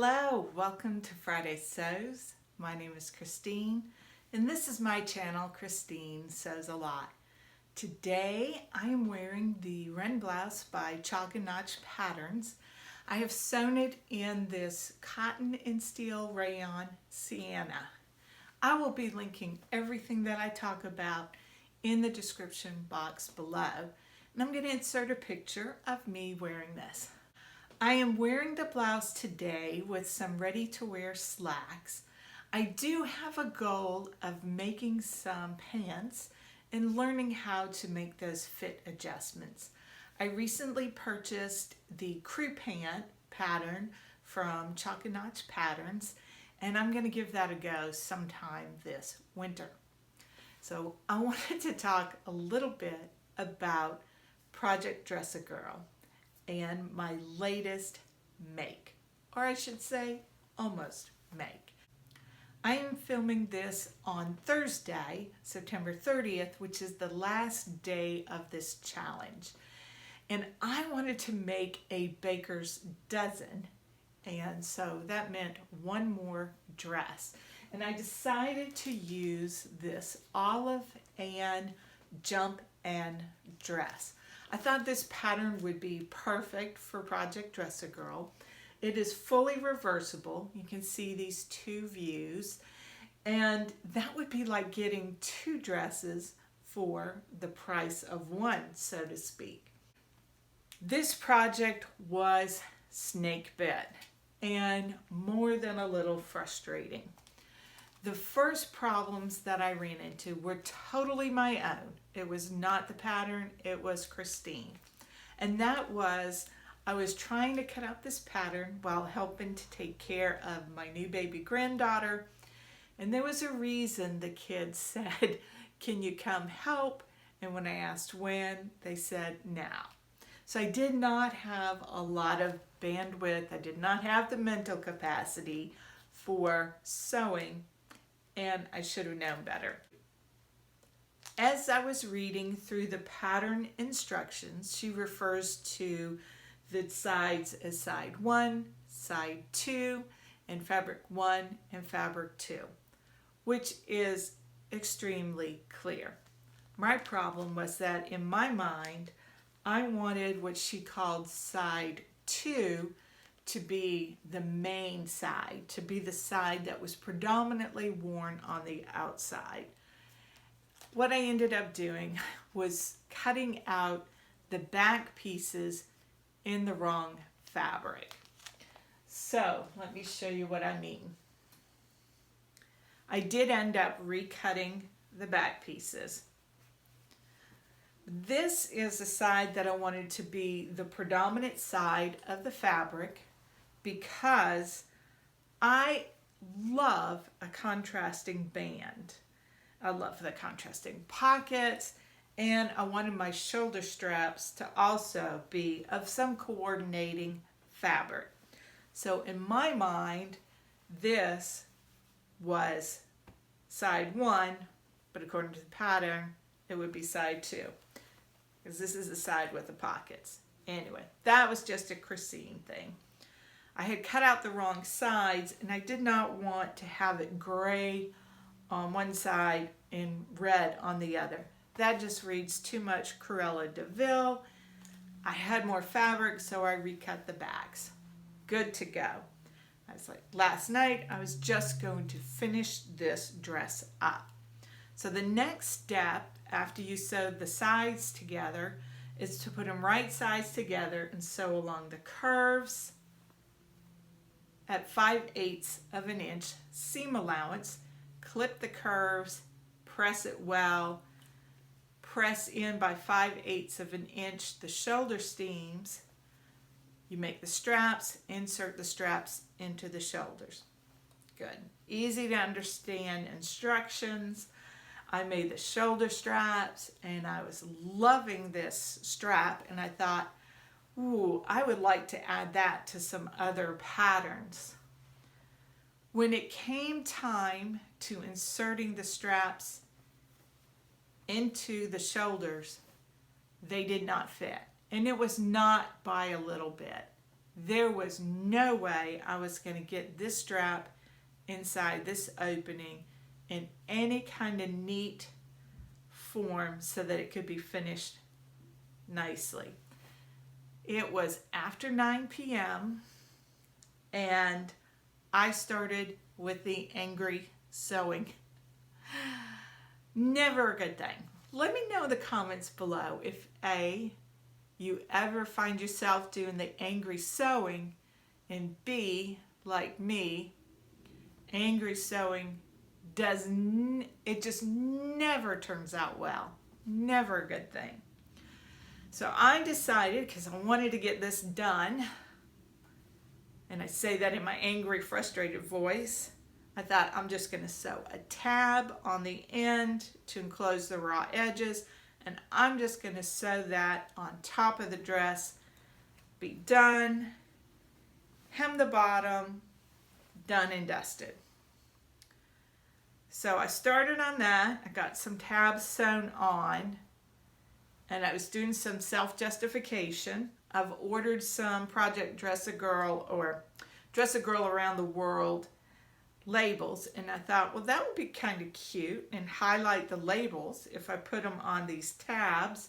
Hello, welcome to Friday Sews. My name is Christine, and this is my channel, Christine Sews a Lot. Today I am wearing the Wren blouse by Chalk and Notch Patterns. I have sewn it in this cotton and steel rayon sienna. I will be linking everything that I talk about in the description box below, and I'm going to insert a picture of me wearing this. I am wearing the blouse today with some ready-to-wear slacks. I do have a goal of making some pants and learning how to make those fit adjustments. I recently purchased the crew pant pattern from Chalk and Notch Patterns, and I'm going to give that a go sometime this winter. So I wanted to talk a little bit about Project Dress a Girl and my latest make, or I should say almost make. I am filming this on Thursday, September 30th, which is the last day of this challenge. And I wanted to make a baker's dozen, and so that meant one more dress. And I decided to use this olive and jump and dress. I thought this pattern would be perfect for Project Dress a Girl. It is fully reversible. You can see these two views, and that would be like getting two dresses for the price of one, so to speak. This project was snake bit and more than a little frustrating. The first problems that I ran into were totally my own. It was not the pattern, it was Christine. And that was, I was trying to cut out this pattern while helping to take care of my new baby granddaughter. And there was a reason the kids said, "Can you come help?" And when I asked when, they said now. So I did not have a lot of bandwidth. I did not have the mental capacity for sewing, and I should have known better. As I was reading through the pattern instructions, she refers to the sides as side 1, side 2, and fabric 1 and fabric 2, which is extremely clear. My problem was that in my mind, I wanted what she called side 2 to be the main side, to be the side that was predominantly worn on the outside. What I ended up doing was cutting out the back pieces in the wrong fabric. So let me show you what I mean. I did end up recutting the back pieces. This is the side that I wanted to be the predominant side of the fabric, because I love a contrasting band. I love the contrasting pockets, and I wanted my shoulder straps to also be of some coordinating fabric. So in my mind, this was side 1, but according to the pattern, it would be side 2, because this is the side with the pockets. Anyway, that was just a Christine thing. I had cut out the wrong sides, and I did not want to have it gray on one side and red on the other. That just reads too much Cruella de Vil. I had more fabric, so I recut the backs. Good to go. I was like, last night I was just going to finish this dress up. So the next step after you sew the sides together is to put them right sides together and sew along the curves at 5/8 of an inch seam allowance. Clip the curves, press it well, press in by 5/8 of an inch the shoulder seams. You make the straps, insert the straps into the shoulders. Good. Easy to understand instructions. I made the shoulder straps, and I was loving this strap, and I thought, ooh, I would like to add that to some other patterns. When it came time to inserting the straps into the shoulders, they did not fit. And it was not by a little bit. there was no way I was going to get this strap inside this opening in any kind of neat form so that it could be finished nicely. It was after 9 p.m. and I started with the angry sewing. Never a good thing. Let me know in the comments below if A, you ever find yourself doing the angry sewing, and B, like me, angry sewing it just never turns out well. Never a good thing. So I decided, because I wanted to get this done, and I say that in my angry, frustrated voice, I thought I'm just going to sew a tab on the end to enclose the raw edges, and I'm just going to sew that on top of the dress. Be done, hem the bottom, done and dusted. So I started on that. I got some tabs sewn on, and I was doing some self-justification. I've ordered some Project Dress a Girl or Dress a Girl Around the World labels, and I thought, well, that would be kind of cute and highlight the labels if I put them on these tabs.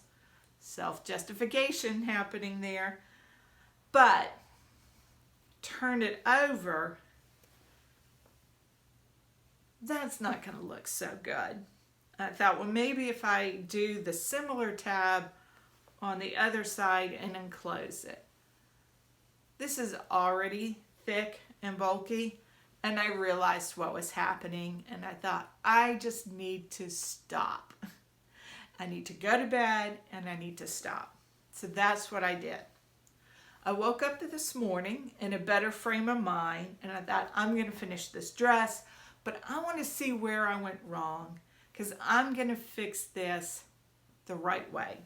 Self-justification happening there. But turn it over, that's not going to look so good. I thought, well, maybe if I do the similar tab on the other side and enclose it. This is already thick and bulky, and I realized what was happening, and I thought, I just need to stop. I need to go to bed, and I need to stop. So that's what I did. I woke up this morning in a better frame of mind, and I thought, I'm going to finish this dress, but I want to see where I went wrong, because I'm going to fix this the right way.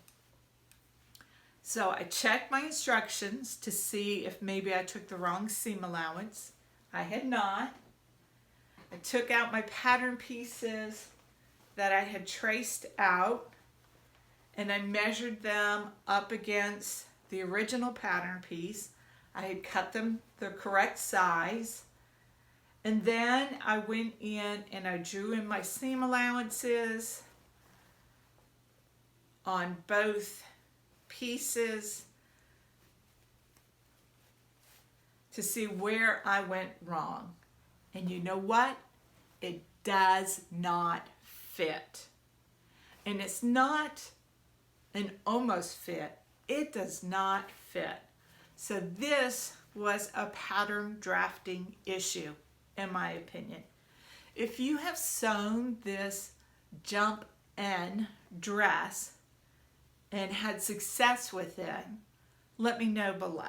So I checked my instructions to see if maybe I took the wrong seam allowance. I had not. I took out my pattern pieces that I had traced out, and I measured them up against the original pattern piece. I had cut them the correct size. And then I went in and I drew in my seam allowances on both pieces to see where I went wrong. And you know what? It does not fit. And it's not an almost fit. It does not fit. So this was a pattern drafting issue, in my opinion. If you have sewn this jump N dress and had success with it, let me know below.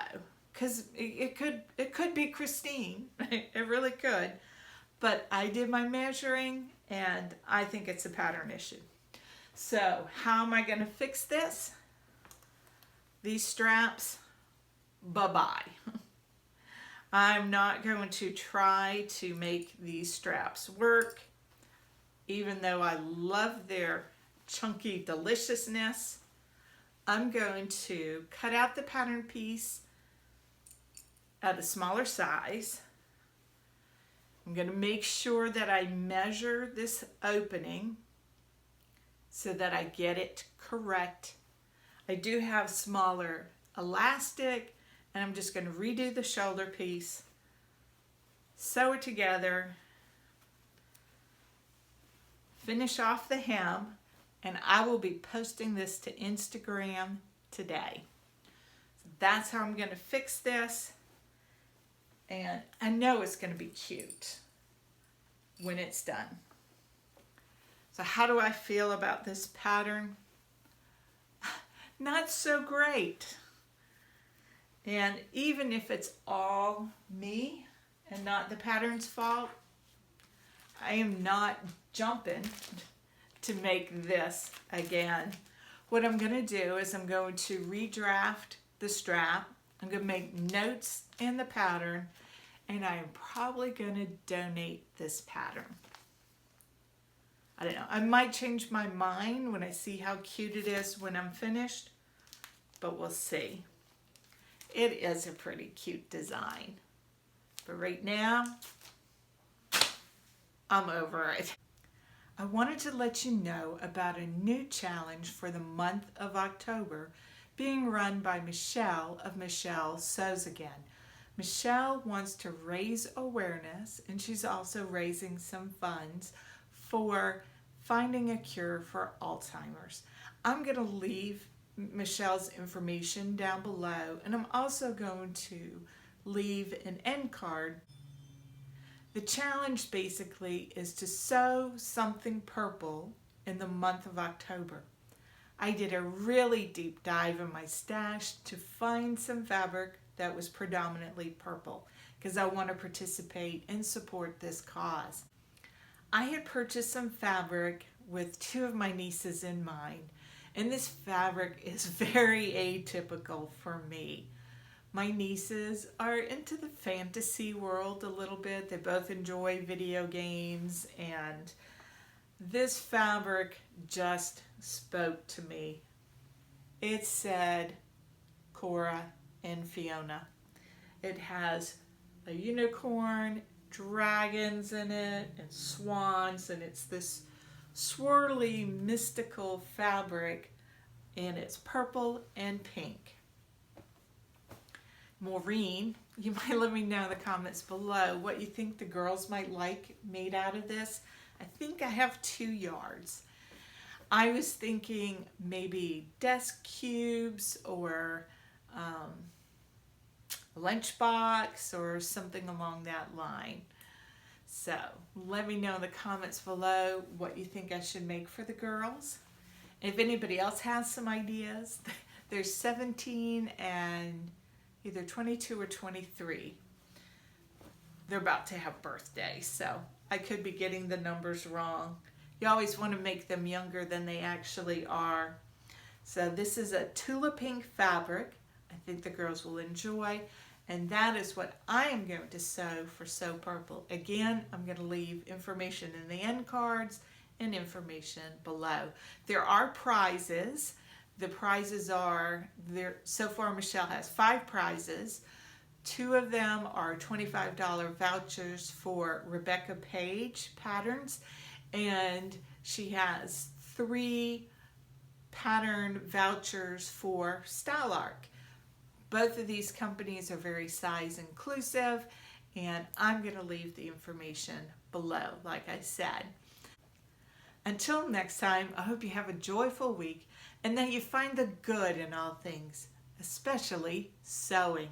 Because it could be Christine. It really could. But I did my measuring, and I think it's a pattern issue. So how am I going to fix this? These straps, bye-bye. I'm not going to try to make these straps work, even though I love their chunky deliciousness. I'm going to cut out the pattern piece at a smaller size. I'm going to make sure that I measure this opening so that I get it correct. I do have smaller elastic, and I'm just going to redo the shoulder piece, sew it together, finish off the hem, and I will be posting this to Instagram today. So that's how I'm going to fix this, and I know it's going to be cute when it's done. So how do I feel about this pattern? Not so great. And even if it's all me and not the pattern's fault, I am not jumping to make this again. What I'm going to do is I'm going to redraft the strap. I'm going to make notes in the pattern, and I am probably going to donate this pattern. I don't know. I might change my mind when I see how cute it is when I'm finished, but we'll see. It is a pretty cute design. But right now, I'm over it. I wanted to let you know about a new challenge for the month of October being run by Michelle of Michelle Sews Again. Michelle wants to raise awareness, and she's also raising some funds for finding a cure for Alzheimer's. I'm going to leave Michelle's information down below, and I'm also going to leave an end card. The challenge basically is to sew something purple in the month of October. I did a really deep dive in my stash to find some fabric that was predominantly purple because I want to participate and support this cause. I had purchased some fabric with two of my nieces in mind, and this fabric is very atypical for me. My nieces are into the fantasy world a little bit. They both enjoy video games, and this fabric just spoke to me. It said Cora and Fiona. It has a unicorn, dragons in it, and swans, and it's this swirly, mystical fabric, and it's purple and pink. Maureen, you might let me know in the comments below what you think the girls might like made out of this. I think I have 2 yards. I was thinking maybe desk cubes or a lunchbox or something along that line. So let me know in the comments below what you think I should make for the girls. If anybody else has some ideas, there's 17 and either 22 or 23. They're about to have birthdays, so I could be getting the numbers wrong. You always want to make them younger than they actually are. So this is a tulip pink fabric. I think the girls will enjoy. And that is what I am going to sew for Sew Purple. Again, I'm going to leave information in the end cards and information below. There are prizes. The prizes are, so far Michelle has 5 prizes. 2 of them are $25 vouchers for Rebecca Page patterns, and she has 3 pattern vouchers for Style Arc. Both of these companies are very size inclusive, and I'm going to leave the information below, like I said. Until next time, I hope you have a joyful week and that you find the good in all things, especially sewing.